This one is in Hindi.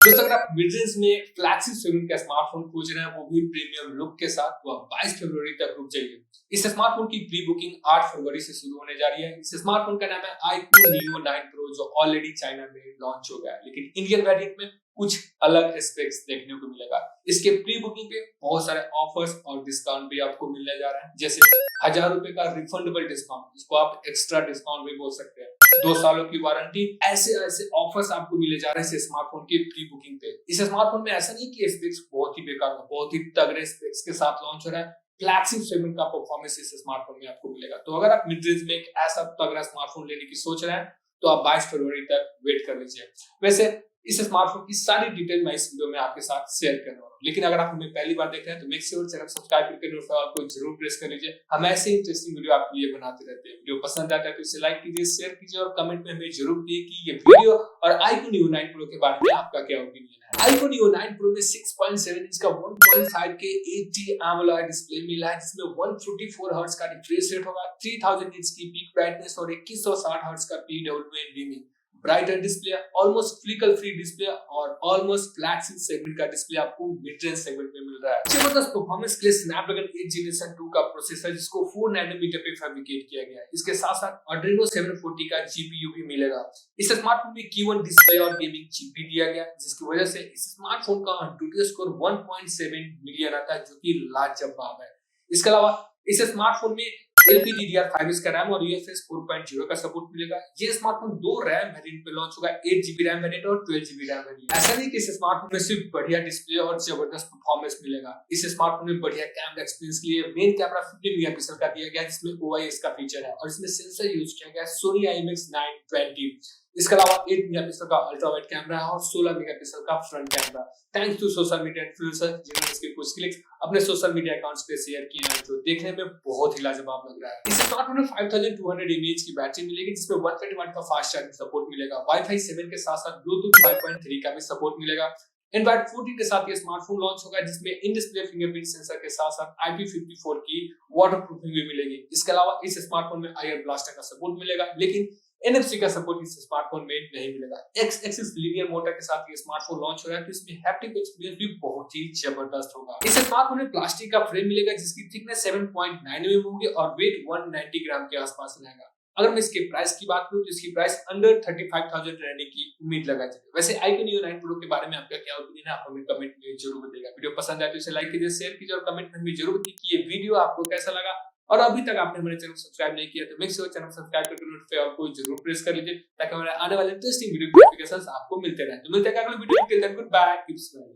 दोस्तों अगर आप मिड रेंज में फ्लैगशिप सेगमेंट का स्मार्टफोन खोज रहे हैं वो भी प्रीमियम लुक के साथ, तो आप 22 फरवरी तक रुक जाइए। इस स्मार्टफोन की प्री बुकिंग 8 फरवरी से शुरू होने जा रही है। इस स्मार्टफोन का नाम है iQOO Neo 9 Pro, जो ऑलरेडी चाइना में लॉन्च हो गया है, लेकिन इंडियन वेरिएंट में कुछ अलग स्पेक्स देखने को मिलेगा। इसके प्री बुकिंग पे बहुत सारे ऑफर्स और डिस्काउंट भी आपको मिलने जा रहे हैं, जैसे 1000 रुपए का रिफंडेबल डिस्काउंट, जिसको आप एक्स्ट्रा डिस्काउंट भी बोल सकते हैं, 2 सालों की वारंटी। ऐसे ऐसे ऑफर्स आपको मिले जा रहे हैं इस स्मार्टफोन की प्री बुकिंग पे। इस स्मार्टफोन में ऐसा नहीं कि स्पेक्स बहुत ही बेकार हो, बहुत ही तगड़े स्पेक्स के साथ लॉन्च हो रहा है। फ्लैगशिप सेगमेंट का परफॉर्मेंस इस स्मार्टफोन में आपको मिलेगा। तो अगर आप मिड रेंज में एक ऐसा तगड़ा स्मार्टफोन लेने की सोच रहे हैं तो आप 22 फरवरी तक वेट कर लीजिए। वैसे इस स्मार्टफोन की सारी डिटेल मैं इस वीडियो में आपके साथ शेयर कर रहा हूँ, लेकिन अगर आप हमें पहली बार देख रहे हैं तो मेक श्योर चैनल सब्सक्राइब करके नोटिफिकेशन को जरूर प्रेस कर लीजिए। हम ऐसे इंटरेस्टिंग वीडियो आपके लिए बनाते रहते हैं। वीडियो पसंद आता है तो इसे लाइक कीजिए, शेयर कीजिए और कमेंट में हमें जरूर दिए कि ये वीडियो और iQOO Neo 9 Pro के बारे में आपका क्या ओपिनियन है। iQOO Neo 9 Pro में 6.7 इंच का 1.5 के 80 AMOLED डिस्प्ले मिला है, जिसमें 144 हर्ट्ज का रिफ्रेश रेट होगा, 3000 निट्स की पीक ब्राइटनेस और 2160 हर्ट्ज का PWM brighter display, almost flicker free display और ऑलमोस्ट फ्लैगशिप सेगमेंट का डिस्प्ले आपको मिड रेंज सेगमेंट में मिल रहा है। जबरदस्त परफॉर्मेंस के लिए स्नैपड्रैगन 8 जनरेशन 2 का प्रोसेसर, जिसको 4 नैनोमीटर पे फैब्रिकेट किया गया है। इसके साथ साथ Adreno 740 का जीपीयू भी मिलेगा। इस स्मार्टफोन में Q1 डिस्प्ले और गेमिंग चिप भी दिया गया है, जिसकी वजह से इस स्मार्टफोन का antutu स्कोर 1.7 मिलियन आता है, जो कि लाजवाब है। इसके अलावा इस स्मार्टफोन में LPDDR5 इसका रैम और UFS 4.0 का सपोर्ट मिलेगा। ये स्मार्टफोन 2 रैम वेरिएंट पे लॉन्च होगा, 8GB रैम वेरिएंट और 12GB रैम वेरिएंट। ऐसा नहीं कि इस स्मार्टफोन में सिर्फ बढ़िया डिस्प्ले और जबरदस्त परफॉर्मेंस मिलेगा। इस स्मार्टफोन में बढ़िया कैमरा एक्सपीरियंस के लिए मेन कैमरा 50 मेगापिक्सल का दिया गया है, जिसमें OIS का फीचर है, और इसमें सेंसर यूज किया गया है Sony IMX920। इसके अलावा 8 मेगापिक्सल का अल्ट्रा वाइड कैमरा है और 16 मेगापिक्सल का front camera. Thanks to social media influencer जिन्होंने इसके कुछ क्लिक्स अपने सोशल मीडिया अकाउंट्स पे शेयर किए हैं, जो देखने में बहुत ही लाजवाब लग रहा है। इस स्मार्टफोन में 5200 mAh की बैटरी मिलेगी, जिसमें 120 वाट का फास्ट चार्जिंग सपोर्ट मिलेगा। वाईफाई 7 के साथ साथ ब्लूटूथ 5.3 का भी सपोर्ट मिलेगा। एंड्रॉइड 14 के साथ ये स्मार्टफोन लॉन्च होगा, जिसमें इन डिस्प्ले फिंगरप्रिंट सेंसर के साथ साथ IP54 की वाटरप्रूफिंग भी मिलेगी। इसके अलावा इस स्मार्टफोन में आईआर ब्लास्टर का सपोर्ट मिलेगा, लेकिन NFC का सपोर्ट इस स्मार्टफोन में नहीं मिलेगा। X एक्सिस लीनियर मोटर के साथ ये स्मार्टफोन लॉन्च हो रहा है, तो इसमें हैप्टिक एक्सपीरियंस भी बहुत ही जबरदस्त होगा। इस स्मार्टफोन में प्लास्टिक का फ्रेम मिलेगा, जिसकी थिकनेस 7.9 mm होगी और वेट 190 ग्राम के आसपास रहेगा। अगर मैं इसके प्राइस की बात करूं तो इसकी प्राइस अंडर 35,000 रहने की उम्मीद लगाई जाती है। वैसे iQOO Neo 9 Pro के बारे में आपका क्या ओपिनियन है, आप हमें कमेंट में जरूर बताइएगा। वीडियो पसंद आए तो इसे लाइक कीजिए, शेयर कीजिए और कमेंट में हमें जरूर बताइए कि ये वीडियो आपको कैसा लगा। और अभी तक आपने हमारे चैनल को सब्सक्राइब नहीं किया तो मेक श्योर चैनल सब्सक्राइब करके नोटिफिकेशन को जरूर प्रेस कर लीजिए, ताकि हमारे आने वाले इंटरेस्टिंग वीडियो नोटिफिकेशंस आपको मिलते रहें। तो मिलते हैं अगले वीडियो में, till then goodbye, keep smiling.